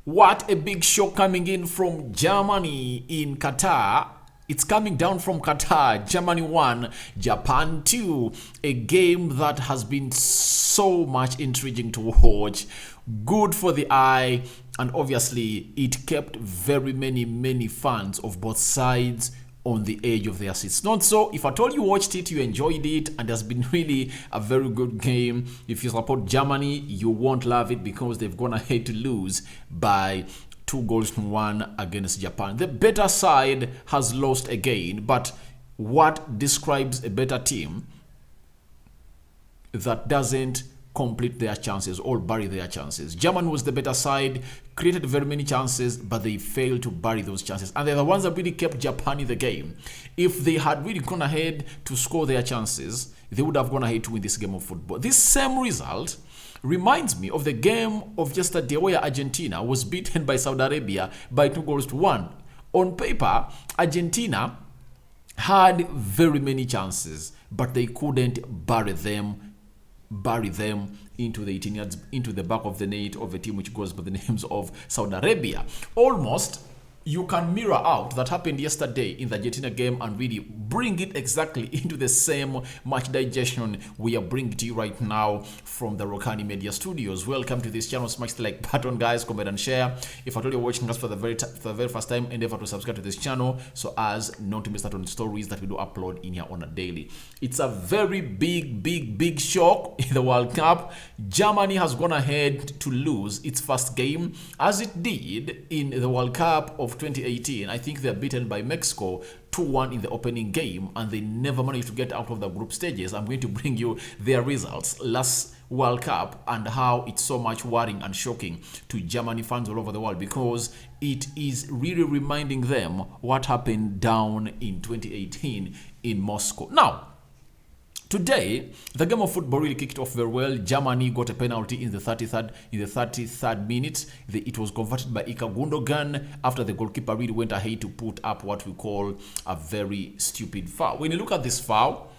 What a big show coming in from Germany in Qatar. It's coming down from Qatar. Germany 1, Japan 2. A game that has been so much intriguing to watch. Good for the eye. And obviously, it kept very many fans of both sides on the edge of their seats. Not so, if at all you watched it, you enjoyed it, and has been really a very good game. If you support Germany, you won't love it because they've gone ahead to lose by 2-1 against Japan. The better side has lost again, but what describes a better team that doesn't complete their chances or bury their chances? Germany was the better side, created very many chances, but they failed to bury those chances. And they're the ones that really kept Japan in the game. If they had really gone ahead to score their chances, they would have gone ahead to win this game of football. This same result reminds me of the game of yesterday where Argentina was beaten by Saudi Arabia by 2-1. On paper, Argentina had very many chances, but they couldn't bury them into the 18 yards, into the back of the net of a team which goes by the names of Saudi Arabia. Almost, you can mirror out that happened yesterday in the Argentina game and really bring it exactly into the same match digestion we are bringing to you right now from the Rokani Media Studios. Welcome to this channel. Smash the like button, guys, comment and share. If at all you're watching us for the very first time, endeavor to subscribe to this channel so as not to miss out on stories that we do upload in here on a daily. It's a very big shock in the World Cup. Germany has gone ahead to lose its first game, as it did in the World Cup of 2018. I think they're beaten by Mexico 2-1 in the opening game, and they never managed to get out of the group stages. I'm going to bring you their results last World Cup and how it's so much worrying and shocking to Germany fans all over the world, because it is really reminding them what happened down in 2018 in Moscow. Now, today, the game of football really kicked off very well. Germany got a penalty in the 33rd minute. It was converted by Ilkay Gundogan after the goalkeeper really went ahead to put up what we call a very stupid foul. When you look at this foul,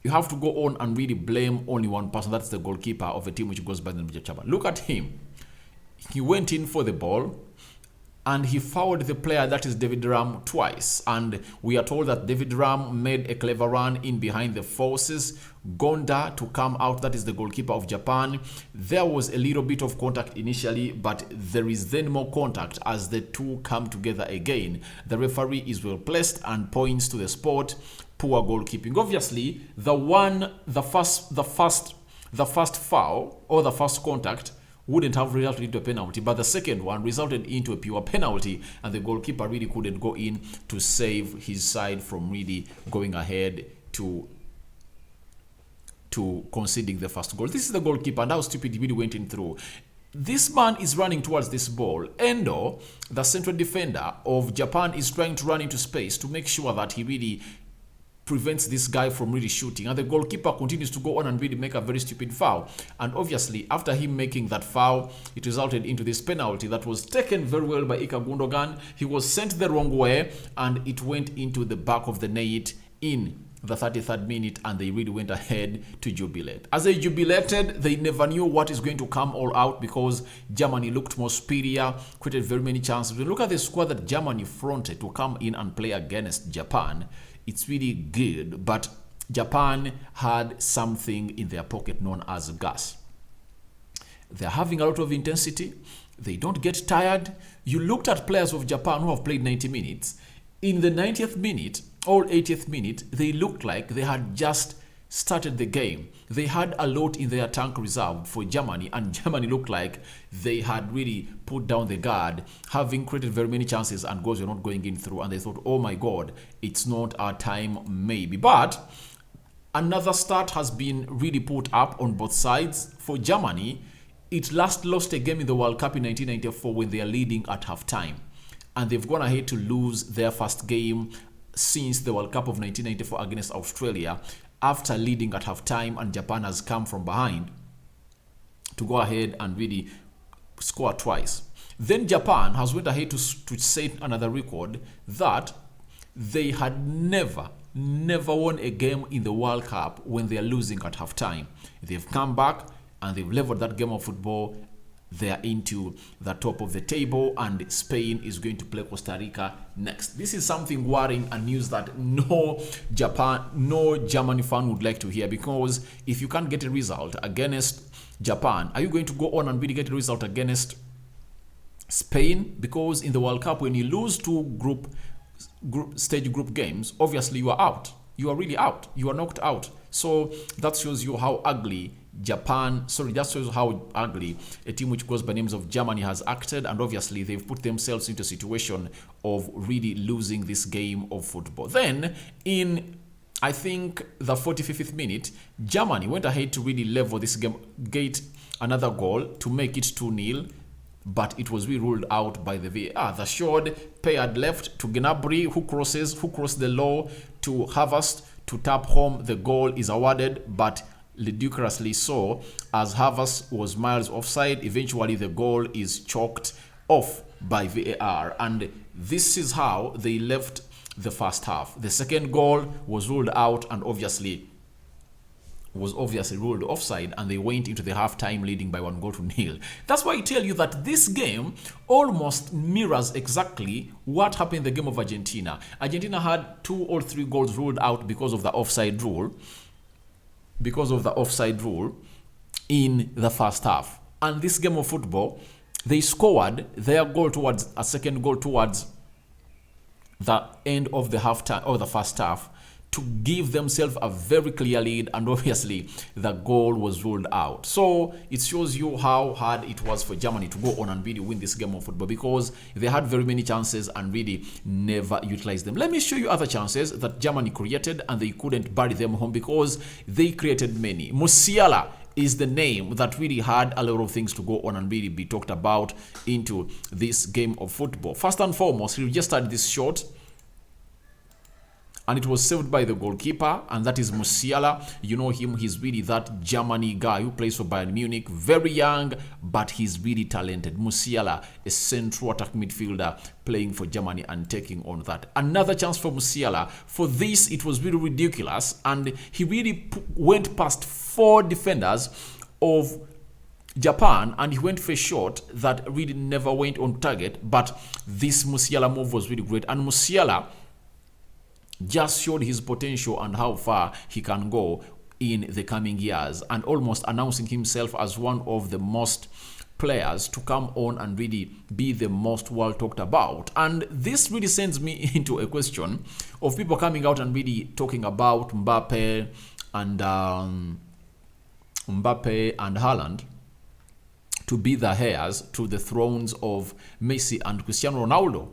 you have to go on and really blame only one person. That's the goalkeeper of a team which goes by the name of Japan. Look at him. He went in for the ball, and he fouled the player, that is David Ram, twice. And we are told that David Ram made a clever run in behind the forces. Gonda to come out, that is the goalkeeper of Japan. There was a little bit of contact initially, but there is then more contact as the two come together again. The referee is well placed and points to the spot. Poor goalkeeping. Obviously, the first foul or the first contact wouldn't have resulted into a penalty, but the second one resulted into a pure penalty, and the goalkeeper really couldn't go in to save his side from really going ahead to conceding the first goal. This is the goalkeeper, and how stupid he really went in through. This man is running towards this ball. Endo, the central defender of Japan, is trying to run into space to make sure that he really prevents this guy from really shooting, and the goalkeeper continues to go on and really make a very stupid foul. And obviously, after him making that foul, it resulted into this penalty that was taken very well by Ilkay Gundogan. He was sent the wrong way, and it went into the back of the net in the 33rd minute, and they really went ahead to jubilate. As they jubilated, they never knew what is going to come all out, because Germany looked more superior, created very many chances. When you look at the squad that Germany fronted to come in and play against Japan, it's really good, but Japan had something in their pocket known as gas. They're having a lot of intensity. They don't get tired. You looked at players of Japan who have played 90 minutes. In the 90th minute or 80th minute, they looked like they had just started the game. They had a lot in their tank reserved for Germany, and Germany looked like they had really put down the guard, having created very many chances, and goals were not going in through, and they thought, oh my god, it's not our time maybe. But another start has been really put up on both sides. For Germany, it last lost a game in the World Cup in 1994 when they are leading at halftime, and they've gone ahead to lose their first game since the World Cup of 1994 against Australia, after leading at halftime, and Japan has come from behind to go ahead and really score twice. Then Japan has went ahead to set another record that they had never won a game in the World Cup when they are losing at halftime. They've come back and they've leveled that game of football they are into the top of the table, and Spain is going to play Costa Rica next. This is something worrying and news that no Germany fan would like to hear, because if you can't get a result against Japan, are you going to go on and really get a result against Spain? Because in the World Cup, when you lose two group games, obviously you are out. You are really out. You are knocked out. So that shows you how ugly that shows how ugly a team which goes by names of Germany has acted, and obviously they've put themselves into a situation of really losing this game of football. Then in, I think, the 45th minute, Germany went ahead to really level this game, get another goal to make it 2-0, but it was really ruled out by the VAR. The shot paired left to Gnabry, who crossed the low to Havertz to tap home. The goal is awarded, but ludicrously so, as Havertz was miles offside. Eventually the goal is chalked off by VAR, and this is how they left the first half. The second goal was ruled out and obviously ruled offside, and they went into the half-time leading by 1-0. That's why I tell you that this game almost mirrors exactly what happened in the game of Argentina. Argentina had 2 or 3 goals ruled out because of the offside rule. In the first half. And this game of football, they scored their goal towards a second goal towards the end of the half-time or the first half to give themselves a very clear lead, and obviously the goal was ruled out. So it shows you how hard it was for Germany to go on and really win this game of football, because they had very many chances and really never utilized them. Let me show you other chances that Germany created and they couldn't bury them home, because they created many. Musiala is the name that really had a lot of things to go on and really be talked about into this game of football. First and foremost, he registered this shot, and it was saved by the goalkeeper, and that is Musiala. You know him, he's really that Germany guy who plays for Bayern Munich. Very young, but he's really talented. Musiala, a central attack midfielder playing for Germany and taking on that. Another chance for Musiala. For this, it was really ridiculous, and he really went past 4 defenders of Japan, and he went for a shot that really never went on target. But this Musiala move was really great, and Musiala just showed his potential and how far he can go in the coming years, and almost announcing himself as one of the most players to come on and really be the most well talked about. And this really sends me into a question of people coming out and really talking about Mbappe and Haaland to be the heirs to the thrones of Messi and Cristiano Ronaldo.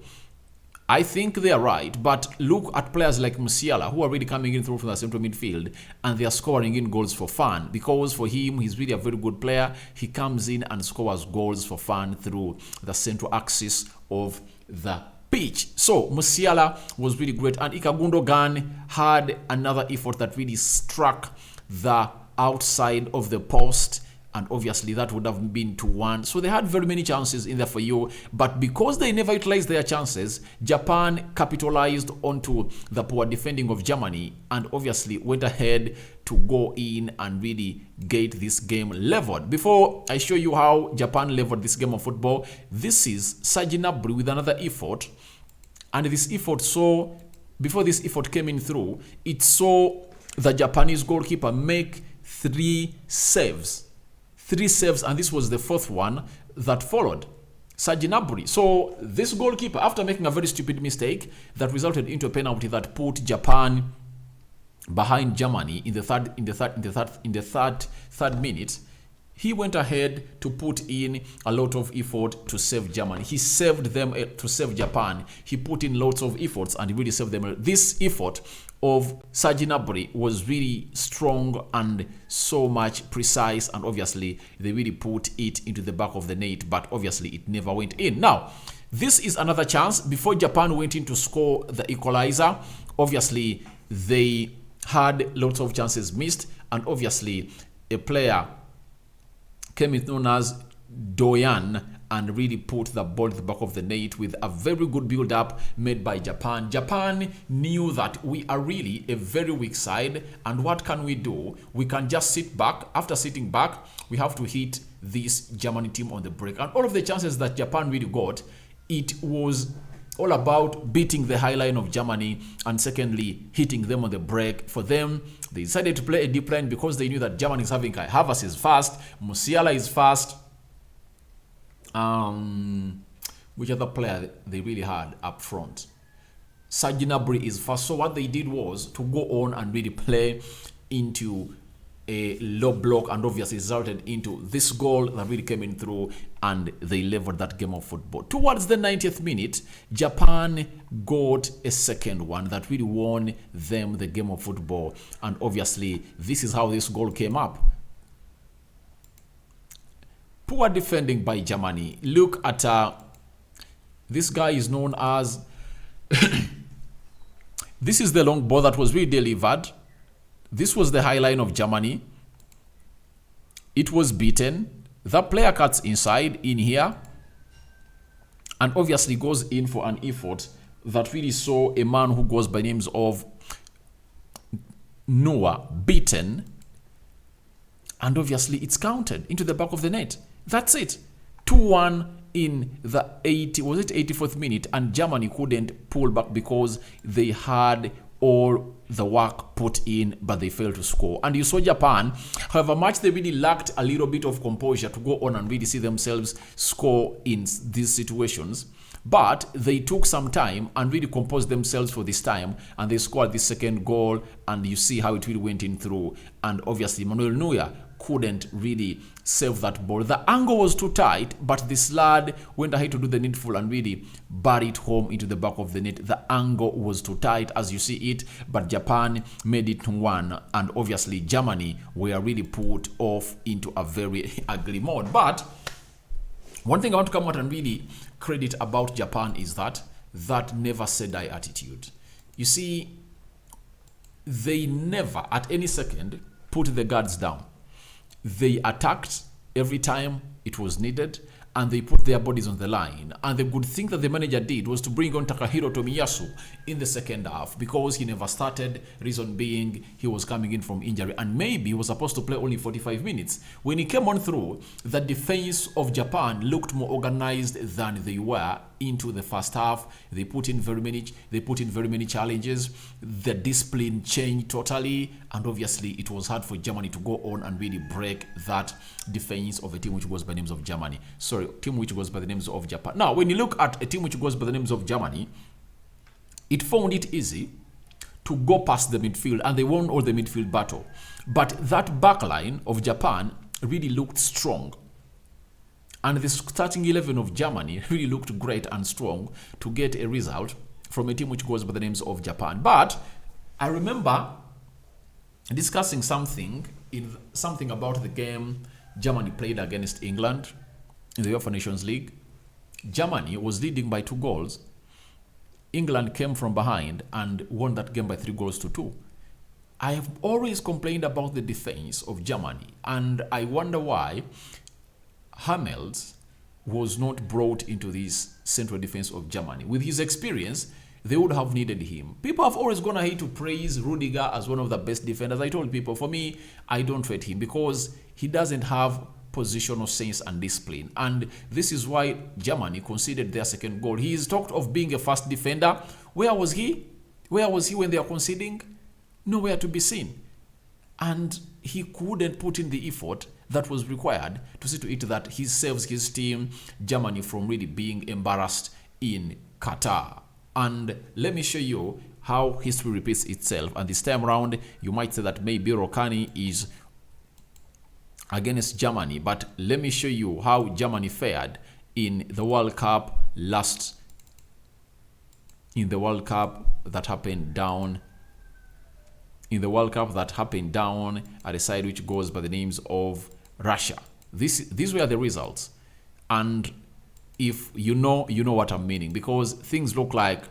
I think they are right, but look at players like Musiala, who are really coming in through from the central midfield, and they are scoring in goals for fun, because for him, he's really a very good player. He comes in and scores goals for fun through the central axis of the pitch. So Musiala was really great, and Ilkay Gundogan had another effort that really struck the outside of the post, and obviously that would have been 2-1. So they had very many chances in there for you, but because they never utilized their chances, Japan capitalized onto the poor defending of Germany and obviously went ahead to go in and really get this game leveled. Before I show you how Japan leveled this game of football, this is Serge Gnabry with another effort, and this effort before this effort came in through, it saw the Japanese goalkeeper make 3 saves, and this was the 4th one that followed. Serge Gnabry. So this goalkeeper, after making a very stupid mistake that resulted into a penalty that put Japan behind Germany in the third minute, he went ahead to put in a lot of effort to save Germany. He saved them to save Japan. He put in lots of efforts and he really saved them. This effort of Serge Gnabry was really strong and so much precise, and obviously they really put it into the back of the net, but obviously it never went in. Now, this is another chance before Japan went in to score the equalizer. Obviously, they had lots of chances missed, and obviously a player came in known as Doyan and really put the ball at the back of the net with a very good build-up made by Japan. Japan knew that we are really a very weak side, and what can we do? We can just sit back. After sitting back, we have to hit this Germany team on the break. And all of the chances that Japan really got, it was all about beating the high line of Germany and secondly hitting them on the break. For them, they decided to play a deep line because they knew that Germany is having Kai Havertz is fast, Musiala is fast. Which other player they really had up front? Serge Gnabry is fast. So what they did was to go on and really play into a low block, and obviously resulted into this goal that really came in through, and they leveled that game of football. Towards the 90th minute, Japan got a second one that really won them the game of football, and obviously this is how this goal came up. Poor defending by Germany. Look at this guy is known as this is the long ball that was really delivered. This was the high line of Germany. It was beaten. The player cuts inside in here and obviously goes in for an effort that really saw a man who goes by names of Noah beaten, and obviously it's counted into the back of the net. That's it. 2-1 in the 84th minute, and Germany couldn't pull back because they had all the work put in, but they failed to score. And you saw Japan, however much they really lacked a little bit of composure to go on and really see themselves score in these situations, but they took some time and really composed themselves for this time, and they scored the second goal, and you see how it really went in through, and obviously Manuel Neuer couldn't really save that ball. The angle was too tight, but this lad went ahead to do the needful and really buried it home into the back of the net. The angle was too tight, as you see it, but Japan made it 1, and obviously Germany were really put off into a very ugly mode. But one thing I want to come out and really credit about Japan is that never say die attitude. You see, they never at any second put the guards down. They attacked every time it was needed, and they put their bodies on the line. And the good thing that the manager did was to bring on Takahiro Tomiyasu in the second half, because he never started, reason being he was coming in from injury, and maybe he was supposed to play only 45 minutes. When he came on through, the defense of Japan looked more organized than they were into the first half. They put in very many challenges. The discipline changed totally, and obviously it was hard for Germany to go on and really break that defense of a team which goes by the names of Germany. Sorry, team which goes by the names of Japan. Now, when you look at a team which goes by the names of Germany, it found it easy to go past the midfield, and they won all the midfield battle. But that back line of Japan really looked strong. And the starting 11 of Germany really looked great and strong to get a result from a team which goes by the names of Japan. But I remember discussing something about the game Germany played against England in the UEFA Nations League. Germany was leading by 2 goals. England came from behind and won that game by 3-2. I have always complained about the defense of Germany, and I wonder why Hummels was not brought into this central defense of Germany. With his experience, they would have needed him. People have always gone ahead to praise Rudiger as one of the best defenders. I told people, for me, I don't rate him because he doesn't have positional sense and discipline. And this is why Germany conceded their second goal. He is talked of being a fast defender. Where was he? Where was he when they are conceding? Nowhere to be seen. And he couldn't put in the effort that was required to see to it that he saves his team, Germany, from really being embarrassed in Qatar. And let me show you how history repeats itself. And this time around, you might say that maybe Rokani is against Germany, but let me show you how Germany fared in the World Cup that happened down at a side which goes by the names of Russia. These were the results, and if you know what I'm meaning, because things look like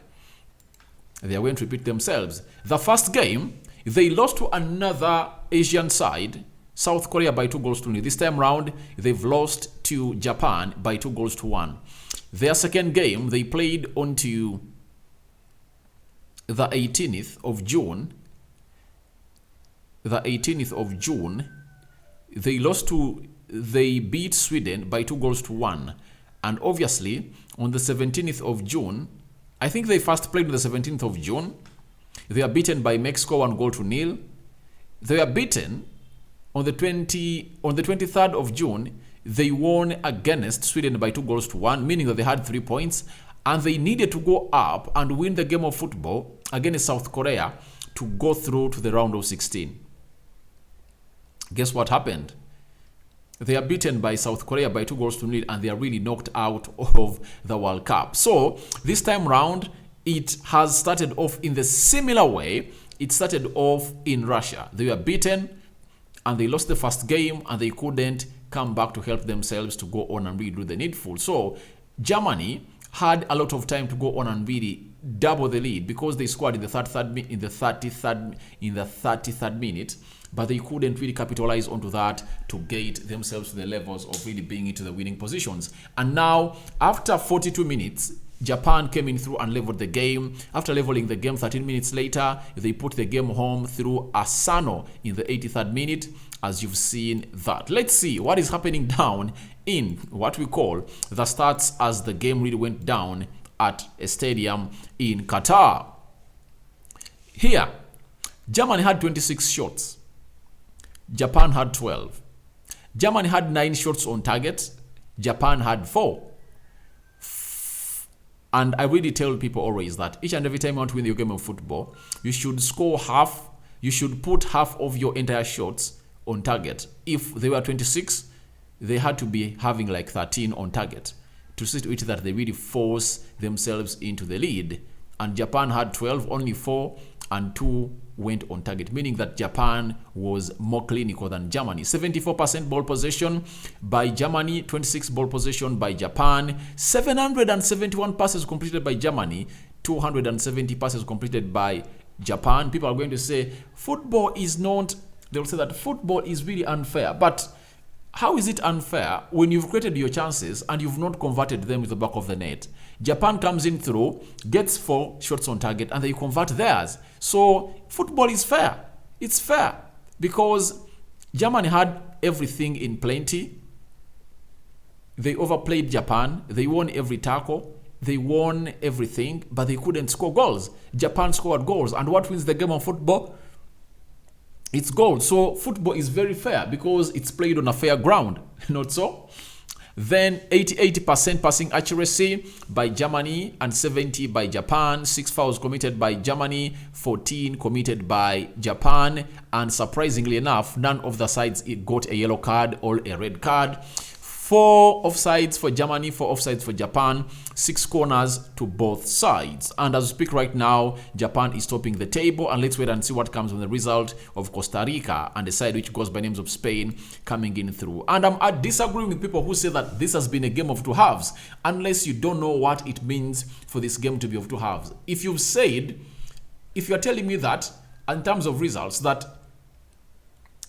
they are going to repeat themselves. The first game, they lost to another Asian side, South Korea, by 2-0. This time round, they've lost to Japan by 2-1. Their second game, they played onto the 18th of June. They lost to they beat Sweden by 2-1. And obviously, on the 17th of June, I think they first played on the 17th of June. They are beaten by Mexico 1-0. They are beaten on the 23rd of June. They won against Sweden by 2-1, meaning that they had 3 points, and they needed to go up and win the game of football against South Korea to go through to the round of 16. Guess what happened? They are beaten by South Korea by 2-0, and they are really knocked out of the World Cup. So this time round, it has started off in the similar way. It started off in Russia. They were beaten, and they lost the first game, and they couldn't come back to help themselves to go on and really do the needful. So Germany had a lot of time to go on and really double the lead because they scored in the 33rd minute, but they couldn't really capitalize onto that to get themselves to the levels of really being into the winning positions. And now, after 42 minutes, Japan came in through and leveled the game. After leveling the game 13 minutes later, they put the game home through Asano in the 83rd minute, as you've seen that. Let's see what is happening down in what we call the stats as the game really went down at a stadium in Qatar. Here, Germany had 26 shots. Japan had 12. Germany had 9 shots on target. Japan had 4. And I really tell people always that each and every time you want to win your game of football, you should score half. You should put half of your entire shots on target. If they were 26, they had to be having like 13 on target to see to it that they really force themselves into the lead. And Japan had 12, only 4 and 2 went on target, meaning that Japan was more clinical than Germany. 74% ball possession by Germany, 26 ball possession by Japan, 771 passes completed by Germany, 270 passes completed by Japan. People are going to say football is not, they'll say that football is really unfair. But how is it unfair when you've created your chances and you've not converted them with the back of the net? Japan comes in through, gets 4 shots on target, and they convert theirs. So football is fair. It's fair because Germany had everything in plenty. They overplayed Japan. They won every tackle. They won everything, but they couldn't score goals. Japan scored goals. And what wins the game of football? It's goals. So football is very fair because it's played on a fair ground. Not so? Then 80% passing accuracy by Germany and 70 by Japan. 6 fouls committed by Germany, 14 committed by Japan. And surprisingly enough, none of the sides got a yellow card or a red card. 4 offsides for Germany, 4 offsides for Japan, 6 corners to both sides. And as we speak right now, Japan is topping the table. And let's wait and see what comes with the result of Costa Rica and the side which goes by names of Spain coming in through. And I'm disagreeing with people who say that this has been a game of 2 halves, unless you don't know what it means for this game to be of 2 halves. If you're telling me that, in terms of results, that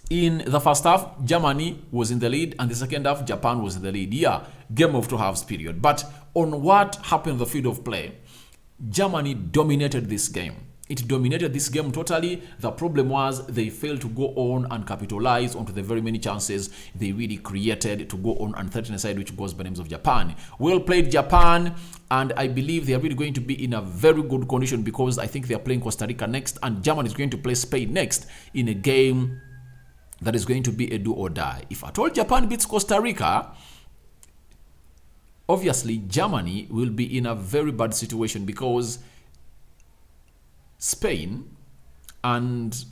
in the first half, Germany was in the lead, and the second half, Japan was in the lead. Yeah, game of 2 halves period. But on what happened in the field of play, Germany dominated this game. It dominated this game totally. The problem was they failed to go on and capitalize onto the very many chances they really created to go on and threaten a side which goes by names of Japan. Well played, Japan, and I believe they are really going to be in a very good condition because I think they are playing Costa Rica next, and Germany is going to play Spain next in a game that is going to be a do or die. If at all Japan beats Costa Rica, obviously Germany will be in a very bad situation because Spain and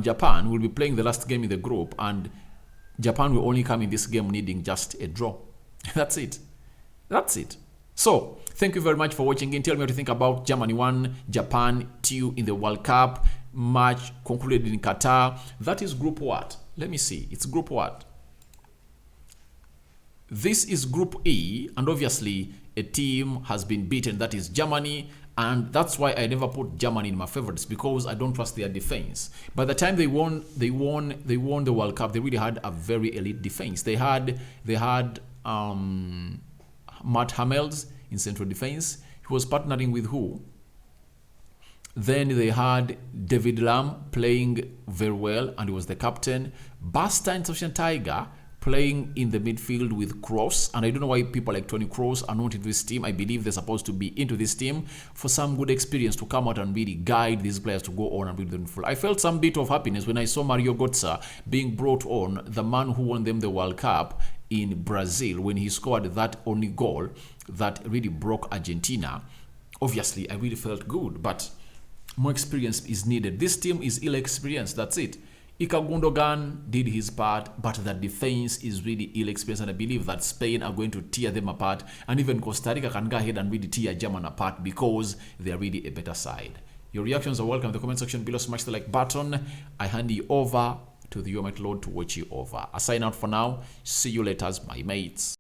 Japan will be playing the last game in the group, and Japan will only come in this game needing just a draw. That's it. That's it. So, thank you very much for watching in. Tell me what you think about Germany 1, Japan 2 in the World Cup match concluded in Qatar. That is group what? Let me see. It's group what? This is group E, and obviously a team has been beaten. That is Germany, and that's why I never put Germany in my favorites because I don't trust their defense. By the time they won the World Cup, they really had a very elite defense. They had Matt Hummels in central defense. He was partnering with who? Then they had David Lam playing very well, and he was the captain. Bastian Schweinsteiger playing in the midfield with Kroos, and I don't know why people like Toni Kroos are not in this team. I believe they're supposed to be into this team for some good experience to come out and really guide these players to go on and build them full. I felt some bit of happiness when I saw Mario Götze being brought on, the man who won them the World Cup in Brazil, when he scored that only goal that really broke Argentina. Obviously, I really felt good, but more experience is needed. This team is ill-experienced, that's it. Ilkay Gundogan did his part, but the defense is really ill-experienced, and I believe that Spain are going to tear them apart, and even Costa Rica can go ahead and really tear Germany apart because they are really a better side. Your reactions are welcome in the comment section below. Smash the like button. I hand you over to the Almighty Lord to watch you over. I sign out for now. See you later, my mates.